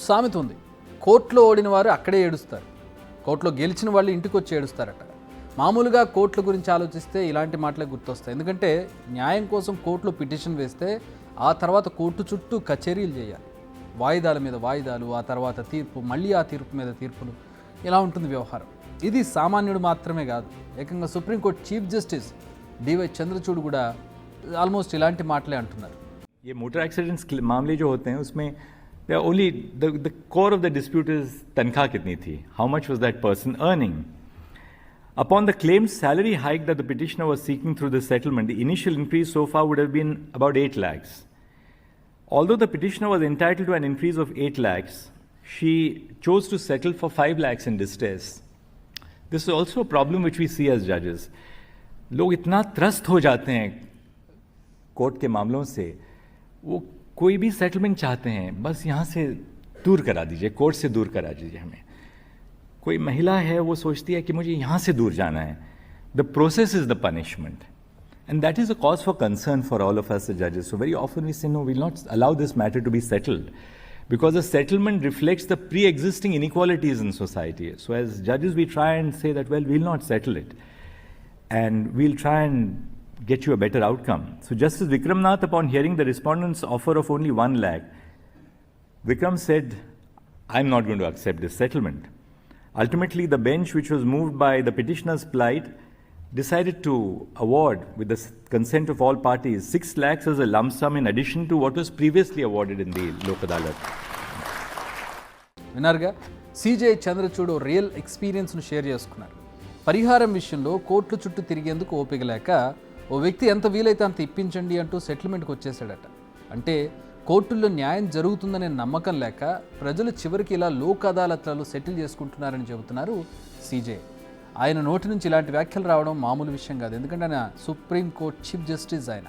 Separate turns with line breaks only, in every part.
సామెత ఉంది, కోర్టులో ఓడిన వారు అక్కడే ఏడుస్తారు, కోర్టులో గెలిచిన వాళ్ళు ఇంటికి వచ్చి ఏడుస్తారట. మామూలుగా కోర్టుల గురించి ఆలోచిస్తే ఇలాంటి మాటలే గుర్తొస్తాయి. ఎందుకంటే న్యాయం కోసం కోర్టులో పిటిషన్ వేస్తే ఆ తర్వాత కోర్టు చుట్టూ కచేరీలు చేయాలి, వాయిదాల మీద వాయిదాలు, ఆ తర్వాత తీర్పు, మళ్ళీ ఆ తీర్పు మీద తీర్పులు, ఇలా ఉంటుంది వ్యవహారం. ఇది సామాన్యుడు మాత్రమే కాదు, ఏకంగా supreme court chief justice DY Chandrachud కూడా ఆల్మోస్ట్ ఇలాంటి మాటలే అంటున్నారు.
ये मोटर एक्सीडेंट्स मामले जो होते हैं उसमें only the core of the dispute is तनख्वाह कितनी थी, how much was that person earning. Upon the claimed salary hike that the petitioner was seeking through the settlement, the initial increase so far would have been about 8 lakhs. Although the petitioner was entitled to an increase of 8 lakhs, she chose to settle for 5 lakhs in distress. This is also a problem which we see as judges. लोग इतना त्रस्त हो जाते हैं court के मामलों से, वो कोई भी सेटलमेंट चाहते हैं, बस यहाँ से दूर करा दीजिए, कोर्ट से दूर करा दीजिए हमें. कोई महिला है वो सोचती है कि मुझे यहाँ से दूर जाना है. The process is the punishment and that is a cause for concern for all of us as judges. So very often we say no, we will not allow this matter to be settled because a settlement reflects the pre-existing inequalities in society. So as judges we try and say that well, we will not settle it and we'll try and get you a better outcome. So Justice Vikram Nath, upon hearing the respondent's offer of only 1 lakh, Vikram said, I'm not going to accept this settlement. Ultimately, the bench, which was moved by the petitioner's plight, decided to award, with the consent of all parties, 6 lakhs as a lump sum in addition to what was previously awarded in the Lok Adalat.
విన్నారుగా, CJ Chandrachud real ఎక్స్పీరియన్స్ను share చేసుకున్నారు. పరిహారం విషయంలో కోర్టుల చుట్టూ తిరిగేందుకు ఓపిక లేక ఓ వ్యక్తి ఎంత వీలైతే అంత ఇప్పించండి అంటూ సెటిల్మెంట్కి వచ్చేసాడట. అంటే కోర్టుల్లో న్యాయం జరుగుతుందనే నమ్మకం లేక ప్రజలు చివరికి ఇలా లోక్ అదాలత్లలో సెటిల్ చేసుకుంటున్నారని చెబుతున్నారు సిజే. ఆయన నోటి నుంచి ఇలాంటి వ్యాఖ్యలు రావడం మామూలు విషయం కాదు. ఎందుకంటే ఆయన సుప్రీంకోర్టు చీఫ్ జస్టిస్. ఆయన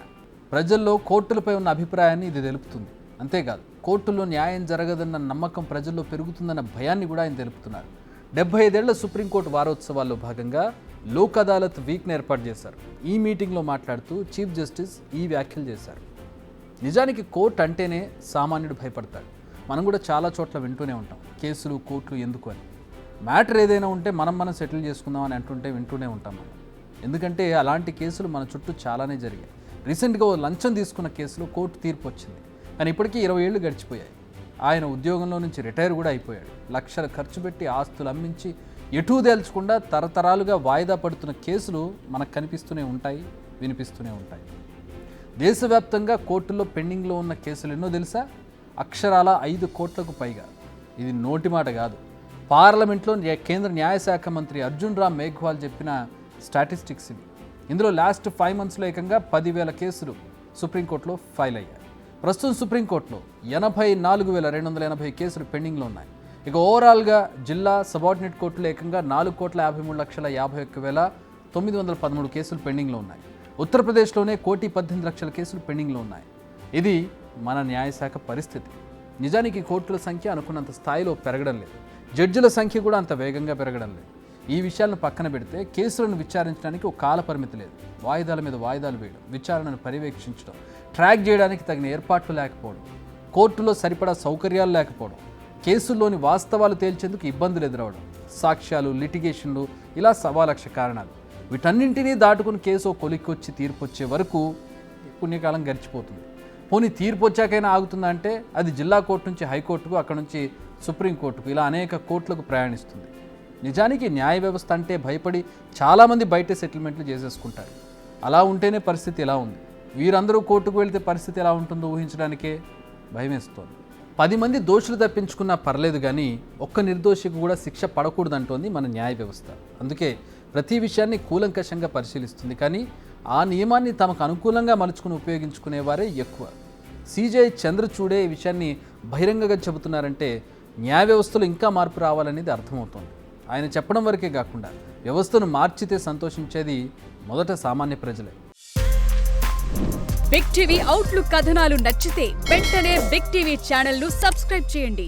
ప్రజల్లో కోర్టులపై ఉన్న అభిప్రాయాన్ని ఇది తెలుపుతుంది. అంతేకాదు, కోర్టుల్లో న్యాయం జరగదన్న నమ్మకం ప్రజల్లో పెరుగుతుందన్న భయాన్ని కూడా ఆయన తెలుపుతున్నారు. 75 ఏళ్ల సుప్రీంకోర్టు వారోత్సవాల్లో భాగంగా లోక్ అదాలత్ వీక్ని ఏర్పాటు చేశారు. ఈ మీటింగ్లో మాట్లాడుతూ చీఫ్ జస్టిస్ ఈ వ్యాఖ్యలు చేశారు. నిజానికి కోర్టు అంటేనే సామాన్యుడు భయపడతాడు. మనం కూడా చాలా చోట్ల వింటూనే ఉంటాం, కేసులు కోర్టులు ఎందుకు అని. మ్యాటర్ ఏదైనా ఉంటే మనం సెటిల్ చేసుకుందాం అని అంటుంటే వింటూనే ఉంటాం మనం. ఎందుకంటే అలాంటి కేసులు మన చుట్టూ చాలానే జరిగాయి. రీసెంట్గా ఓ లంచం తీసుకున్న కేసులో కోర్టు తీర్పు వచ్చింది. కానీ ఇప్పటికీ 20 ఏళ్ళు గడిచిపోయాయి. ఆయన ఉద్యోగంలో నుంచి రిటైర్ కూడా అయిపోయాడు. లక్షలు ఖర్చు పెట్టి ఆస్తులు అమ్మించి ఎటూ తేల్చకుండా తరతరాలుగా వాయిదా పడుతున్న కేసులు మనకు కనిపిస్తూనే ఉంటాయి, వినిపిస్తూనే ఉంటాయి. దేశవ్యాప్తంగా కోర్టుల్లో పెండింగ్లో ఉన్న కేసులు ఎన్నో తెలుసా? అక్షరాల 5 కోట్లకు పైగా. ఇది నోటి మాట కాదు, పార్లమెంట్లో కేంద్ర న్యాయశాఖ మంత్రి అర్జున్ రామ్ మేఘ్వాల్ చెప్పిన స్టాటిస్టిక్స్ ఇవి. ఇందులో లాస్ట్ 5 మంత్స్లో ఏకంగా 10,000 కేసులు సుప్రీంకోర్టులో ఫైల్ అయ్యాయి. ప్రస్తుతం సుప్రీంకోర్టులో 84,280 కేసులు పెండింగ్లో ఉన్నాయి. ఇక ఓవరాల్గా జిల్లా సబార్డినేట్ కోర్టులో ఏకంగా 4,53,51,913 కేసులు పెండింగ్లో ఉన్నాయి. ఉత్తరప్రదేశ్లోనే 1,18,00,000 కేసులు పెండింగ్లో ఉన్నాయి. ఇది మన న్యాయశాఖ పరిస్థితి. నిజానికి కోర్టుల సంఖ్య అనుకున్నంత స్థాయిలో పెరగడం లేదు, జడ్జిల సంఖ్య కూడా అంత వేగంగా పెరగడం లేదు. ఈ విషయాలను పక్కన పెడితే కేసులను విచారించడానికి ఒక కాల పరిమితి లేదు. వాయిదాల మీద వాయిదాలు వేయడం, విచారణను పర్యవేక్షించడం, ట్రాక్ చేయడానికి తగిన ఏర్పాట్లు లేకపోవడం, కోర్టులో సరిపడా సౌకర్యాలు లేకపోవడం, కేసుల్లోని వాస్తవాలు తేల్చేందుకు ఇబ్బందులు ఎదురవడం, సాక్ష్యాలు, లిటిగేషన్లు, ఇలా 1,00,000 కారణాలు. వీటన్నింటినీ దాటుకుని కేసు కొలిక్కొచ్చి తీర్పు వచ్చే వరకు పుణ్యకాలం గడిచిపోతుంది. పోనీ తీర్పు వచ్చాకైనా ఆగుతుందా అంటే అది జిల్లా కోర్టు నుంచి హైకోర్టుకు, అక్కడ నుంచి సుప్రీంకోర్టుకు, ఇలా అనేక కోర్టులకు ప్రయాణిస్తుంది. నిజానికి న్యాయ వ్యవస్థ అంటే భయపడి చాలామంది బయట సెటిల్మెంట్లు చేసేసుకుంటారు. అలా ఉంటేనే పరిస్థితి ఎలా ఉంది. వీరందరూ కోర్టుకు వెళితే పరిస్థితి ఎలా ఉంటుందో ఊహించడానికే భయమేస్తోంది. 10 మంది దోషులు తప్పించుకున్నా పర్లేదు, కానీ ఒక్క నిర్దోషికి కూడా శిక్ష పడకూడదంటోంది మన న్యాయ వ్యవస్థ. అందుకే ప్రతి విషయాన్ని కూలంకషంగా పరిశీలిస్తుంది. కానీ ఆ నియమాన్ని తమకు అనుకూలంగా మలుచుకుని ఉపయోగించుకునేవారే ఎక్కువ. సిజే చంద్రచూడే ఈ విషయాన్ని బహిరంగంగా చెబుతున్నారంటే న్యాయ వ్యవస్థలో ఇంకా మార్పు రావాలనేది అర్థమవుతోంది. ఆయన చెప్పడం వరకే కాకుండా వ్యవస్థను మార్చితే సంతోషించేది మొదట సామాన్య ప్రజలే.
బిగ్ టీవీ అవుట్లుక్ కథనాలు నచ్చితే వెంటనే బిగ్ టీవీ ఛానల్ ను సబ్స్క్రైబ్ చేయండి.